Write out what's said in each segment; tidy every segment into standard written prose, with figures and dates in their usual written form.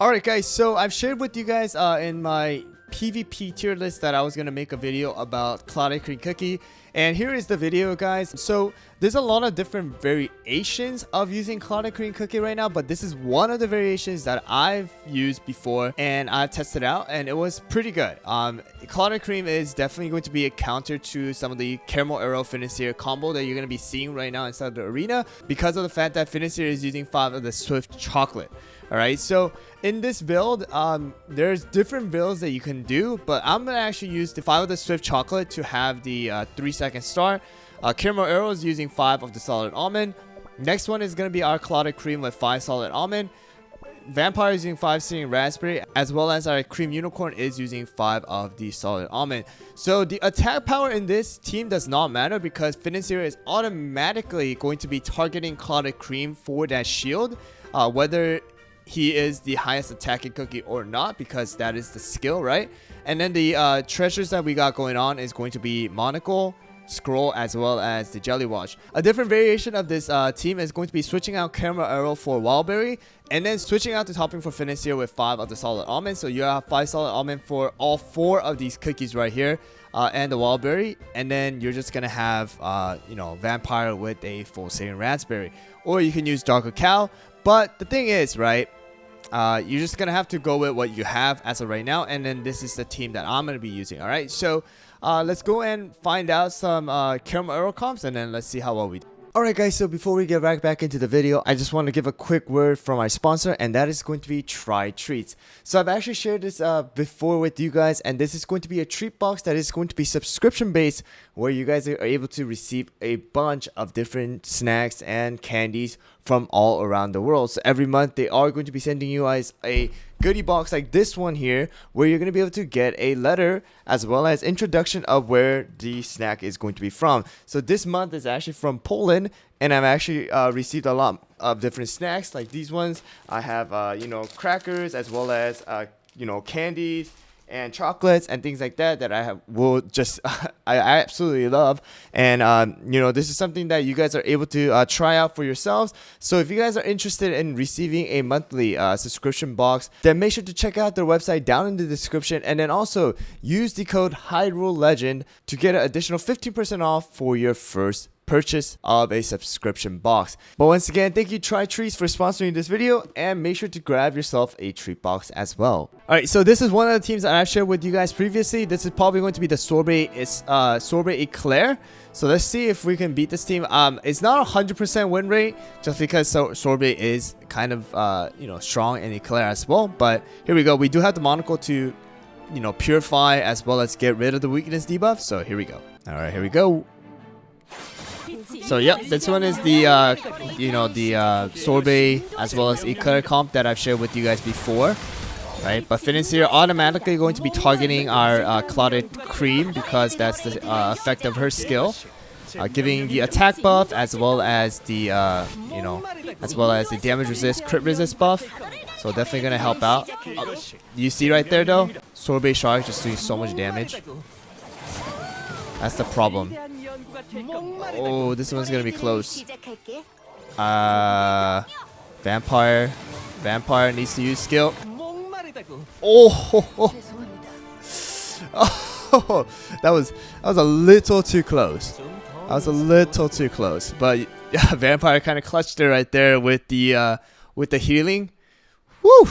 Alright guys, so I've shared with you guys in my PvP tier list that I was going to make a video about Clotted Cream Cookie, and here is the video guys. So there's a lot of different variations of using Clotted Cream Cookie right now, but this is one of the variations that I've used before and I've tested out and it was pretty good. Clotted Cream is definitely going to be a counter to some of the Caramel Arrow Financier combo that you're going to be seeing right now inside the arena because of the fact that Financier is using 5 of the Swift Chocolate. Alright, so in this build, there's different builds that you can do, but I'm going to actually use the 5 of the Swift Chocolate to have the 3-second star. Caramel Arrow is using 5 of the Solid Almond. Next one is going to be our Clotted Cream with 5 Solid Almond. Vampire is using 5 Stinging Raspberry, as well as our Cream Unicorn is using 5 of the Solid Almond. So the attack power in this team does not matter because Financier is automatically going to be targeting Clotted Cream for that shield, whether he is the highest attacking cookie or not, because that is the skill, right? And then the treasures that we got going on is going to be Monocle, Scroll, as well as the Jelly Watch. A different variation of this team is going to be switching out Caramel Arrow for Wildberry, and then switching out the topping for Financier with 5 of the Solid Almond. So you have 5 Solid Almond for all 4 of these cookies right here, and the Wildberry, and then you're just gonna have Vampire with a full Stinging Raspberry, or you can use Dark Cacao. But the thing is, right, you're just gonna have to go with what you have as of right now, and then this is the team that I'm gonna be using. All right, so let's go and find out some Caramel Arrow comps, and then let's see how well we do. Alright guys, so before we get right back into the video, I just want to give a quick word from our sponsor, and that is going to be Try Treats. So I've actually shared this before with you guys, and this is going to be a treat box that is going to be subscription based, where you guys are able to receive a bunch of different snacks and candies from all around the world. So every month they are going to be sending you guys a goodie box like this one here, where you're going to be able to get a letter as well as introduction of where the snack is going to be from. So this month is actually from Poland, and I've actually received a lot of different snacks like these ones. I have crackers, as well as candies and chocolates and things like that I absolutely love. And this is something that you guys are able to try out for yourselves. So if you guys are interested in receiving a monthly subscription box, then make sure to check out their website down in the description, and then also use the code HyRoolLegend to get an additional 15% off for your first purchase of a subscription box. But once again, thank you Try Treats for sponsoring this video, and make sure to grab yourself a treat box as well. Alright, so this is one of the teams that I've shared with you guys previously. This is probably going to be the Sorbet Eclair. So let's see if we can beat this team. It's not 100% win rate, just because Sorbet is kind of strong in Eclair as well. But here we go. We do have the Monocle to purify as well as get rid of the weakness debuff. So here we go. Alright, here we go. So yep, this one is the Sorbet as well as Eclair comp that I've shared with you guys before, right? But Financier automatically going to be targeting our Clotted Cream because that's the effect of her skill, giving the attack buff as well as the damage resist, crit resist buff. So definitely gonna help out. You see right there though, Sorbet Shark just doing so much damage. That's the problem. Oh, this one's gonna be close. Vampire needs to use skill. Oh, that was a little too close. But yeah, Vampire kind of clutched it right there with the healing. Woo!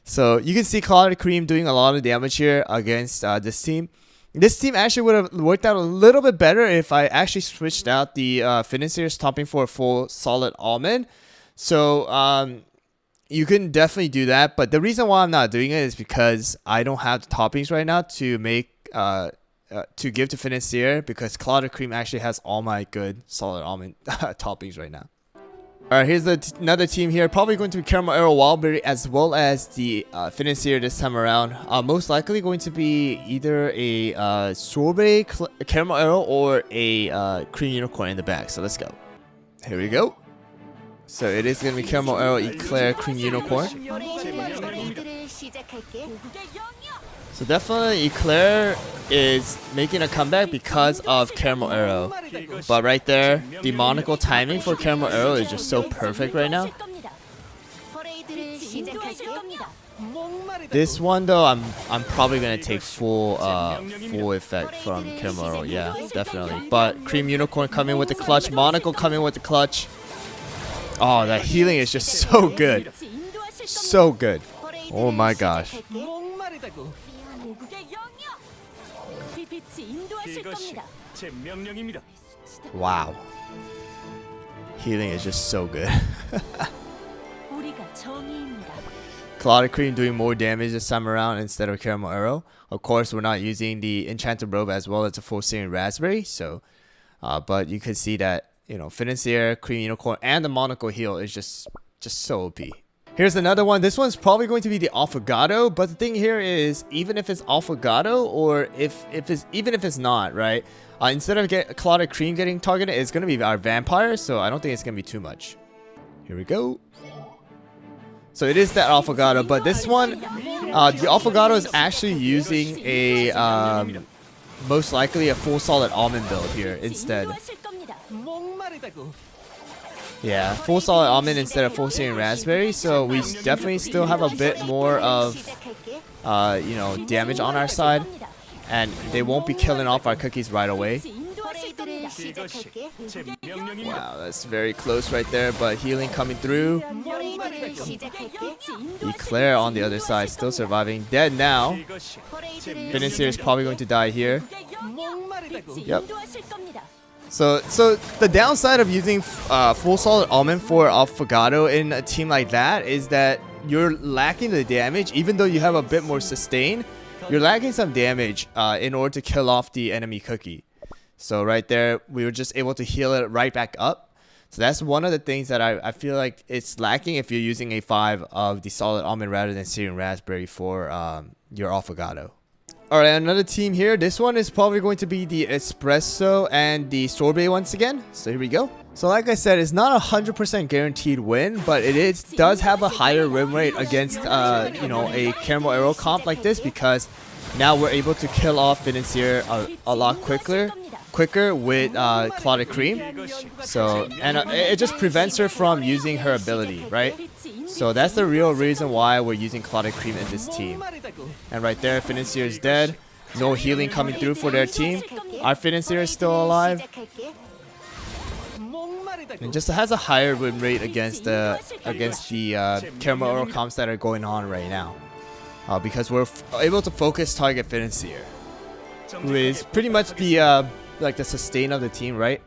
So you can see Clotted Cream doing a lot of damage here against this team. This team actually would have worked out a little bit better if I actually switched out the Financier's topping for a full Solid Almond. So you can definitely do that, but the reason why I'm not doing it is because I don't have the toppings right now to make to give to Financier, because Clotted Cream actually has all my good Solid Almond toppings right now. Alright, here's another team here. Probably going to be Caramel Arrow Wildberry as well as the Financier this time around. Most likely going to be either a Sorbet Caramel Arrow or a Cream Unicorn in the back. So let's go. Here we go. So it is going to be Caramel Arrow Eclair Cream Unicorn. So definitely Eclair is making a comeback because of Caramel Arrow. But right there, the Monocle timing for Caramel Arrow is just so perfect right now. This one though, I'm probably gonna take full effect from Caramel. Yeah, definitely. But Cream Unicorn coming with the clutch, Monocle coming with the clutch. Oh, that healing is just so good, so good. Oh my gosh. Wow. Healing is just so good. Clotted Cream doing more damage this time around instead of Caramel Arrow. Of course, we're not using the Enchanted Robe as well as the Full Searing Raspberry. So, but you can see that, you know, Financier, Cream Unicorn, and the Monocle heal is just so OP. Here's another one. This one's probably going to be the Affogato, but the thing here is, even if it's Affogato or even if it's not, right? Instead of Clotted Cream getting targeted, it's going to be our Vampire, so I don't think it's going to be too much. Here we go. So it is that Affogato, but this one, the Affogato is actually using a, most likely a full solid almond build here instead. Yeah, full solid almond instead of full searing raspberry, so we definitely still have a bit more of, you know, damage on our side, and they won't be killing off our cookies right away. Wow, that's very close right there, but healing coming through. Eclair on the other side, still surviving. Dead now. Financier is probably going to die here. Yep. So the downside of using full solid almond for Affogato in a team like that is that you're lacking the damage. Even though you have a bit more sustain, you're lacking some damage in order to kill off the enemy cookie. So right there, we were just able to heal it right back up. So that's one of the things that I feel like it's lacking if you're using a 5 of the solid almond rather than searing raspberry for your Affogato. Alright, another team here. This one is probably going to be the Espresso and the Sorbet once again. So here we go. So like I said, it's not a 100% guaranteed win, but it does have a higher win rate against you know, a Caramel Arrow comp like this, because now we're able to kill off Financier a lot quicker with Clotted Cream. So, and it just prevents her from using her ability, right? So that's the real reason why we're using Clotted Cream in this team. And right there, Financier is dead. No healing coming through for their team. Our Financier is still alive. And just has a higher win rate against the Caramel Arrow comps that are going on right now. Because we're able to focus target Financier, who is pretty much the like the sustain of the team, right?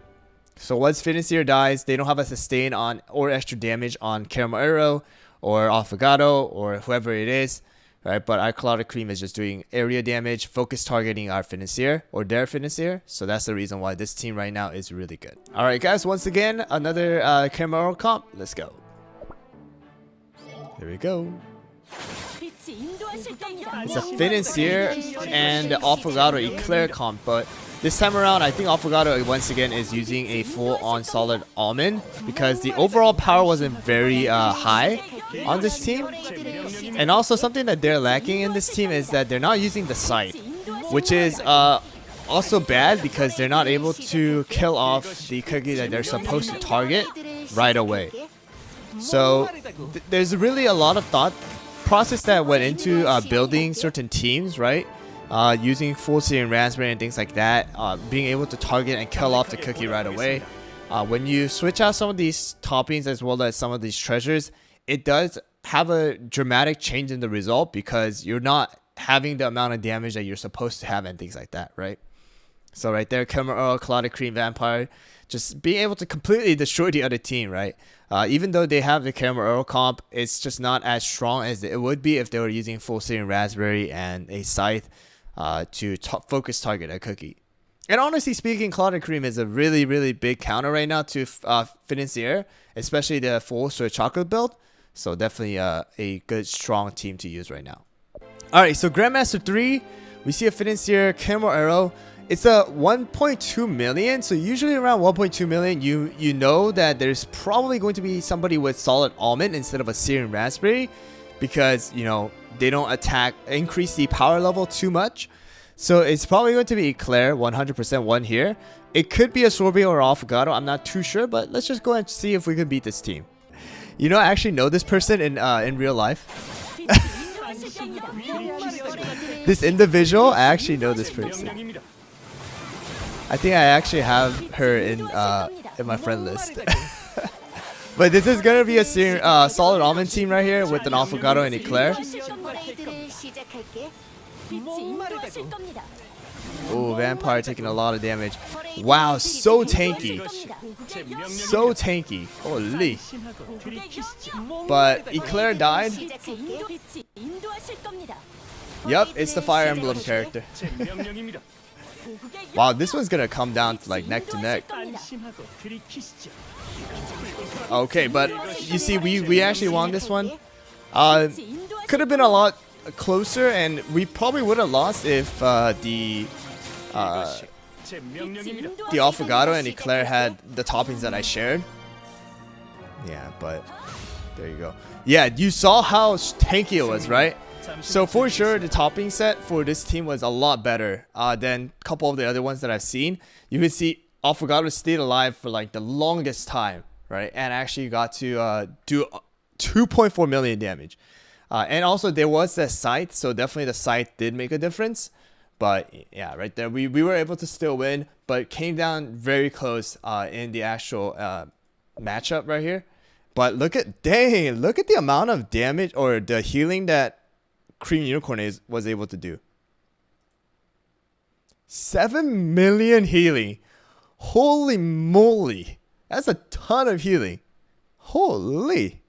So once Financier dies, they don't have a sustain on or extra damage on Caramel Arrow or Affogato or whoever it is, right? But our Clotted Cream is just doing area damage, focus targeting our Financier or their Financier. So that's the reason why this team right now is really good. All right, guys. Once again, another Caramel Arrow comp. Let's go. There we go. It's a Financier and the Affogato Eclair comp, but this time around, I think Affogato once again is using a full-on solid almond because the overall power wasn't very high on this team. And also something that they're lacking in this team is that they're not using the Scythe, which is also bad because they're not able to kill off the cookie that they're supposed to target right away. So there's really a lot of thought process that went into building certain teams, right? Using full searing raspberry and things like that, being able to target and kill off the cookie right away. When you switch out some of these toppings as well as some of these treasures, it does have a dramatic change in the result because you're not having the amount of damage that you're supposed to have and things like that, right? So right there, Caramel Arrow, Clotted Cream, Vampire, just being able to completely destroy the other team, right? Even though they have the Caramel Arrow comp, it's just not as strong as it would be if they were using full searing raspberry and a Scythe to focus target a cookie. And honestly speaking, Clotted Cream is a really, really big counter right now to Financier, especially the full soy chocolate build. So definitely a good, strong team to use right now. Alright, so Grandmaster 3, we see a Financier, Caramel Arrow. It's a 1.2 million, so usually around 1.2 million, you know that there's probably going to be somebody with solid almond instead of a searing raspberry, because you know they don't increase the power level too much. So it's probably going to be Eclair, 100% one here. It could be a Sorbet or Affogato, I'm not too sure, but let's just go and see if we can beat this team. You know, I actually know this person in real life. This individual, I actually know this person. I think I actually have her in my friend list. But this is gonna be a solid almond team right here with an affogato and eclair. Oh, vampire taking a lot of damage. Wow, so tanky. So tanky. Holy. But eclair died. Yep, it's the Fire Emblem character. Wow, this one's gonna come down to like neck to neck. Okay, but you see, we actually won this one. Could have been a lot closer, and we probably would have lost if the affogato and eclair had the toppings that I shared. Yeah, but there you go. Yeah, you saw how tanky it was, right? So for sure, the topping set for this team was a lot better than a couple of the other ones that I've seen. You can see affogato stayed alive for like the longest time, right? And actually got to do 2.4 million damage. And also there was that scythe, so definitely the scythe did make a difference. But yeah, right there, we were able to still win, but came down very close in the actual matchup right here. But look at the amount of damage or the healing that Cream Unicorn was able to do. 7 million healing. Holy moly. That's a ton of healing. Holy.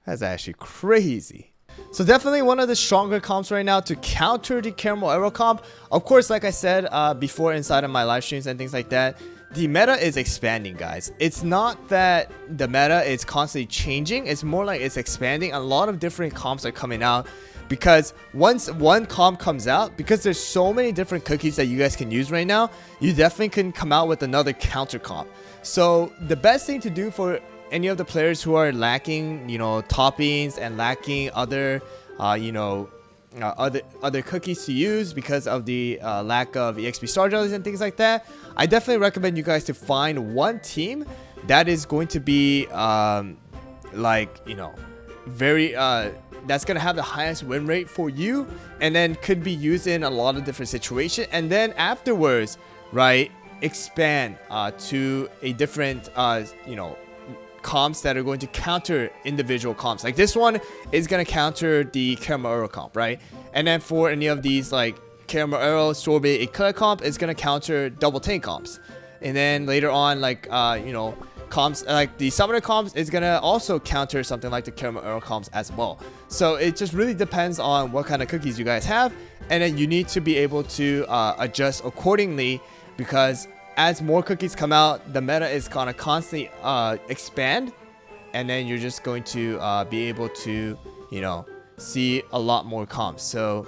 That's actually crazy. So definitely one of the stronger comps right now to counter the Caramel Arrow comp. Of course, like I said before inside of my live streams and things like that, the meta is expanding, guys. It's not that the meta is constantly changing. It's more like it's expanding. A lot of different comps are coming out. Because once one comp comes out, because there's so many different cookies that you guys can use right now, you definitely can come out with another counter comp. So the best thing to do for any of the players who are lacking, toppings and lacking other, other cookies to use because of the lack of EXP Star Jellies and things like that, I definitely recommend you guys to find one team that is going to be very that's gonna have the highest win rate for you, and then could be used in a lot of different situations, and then afterwards, right, expand to a different comps that are going to counter individual comps. Like this one is gonna counter the Caramel Arrow comp, right? And then for any of these like Caramel Arrow, Sorbet, Eclair comp is gonna counter double tank comps. And then later on, like comps like the Summoner comps is gonna also counter something like the Caramel Arrow comps as well. So it just really depends on what kind of cookies you guys have, and then you need to be able to adjust accordingly, because as more cookies come out, the meta is gonna constantly expand, and then you're just going to be able to see a lot more comps. So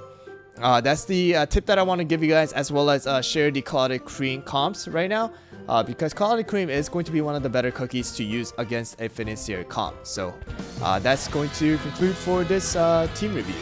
that's the tip that I want to give you guys, as well as share the Clotted Cream comps right now, because Clotted Cream is going to be one of the better cookies to use against a financier comp. So that's going to conclude for this team review.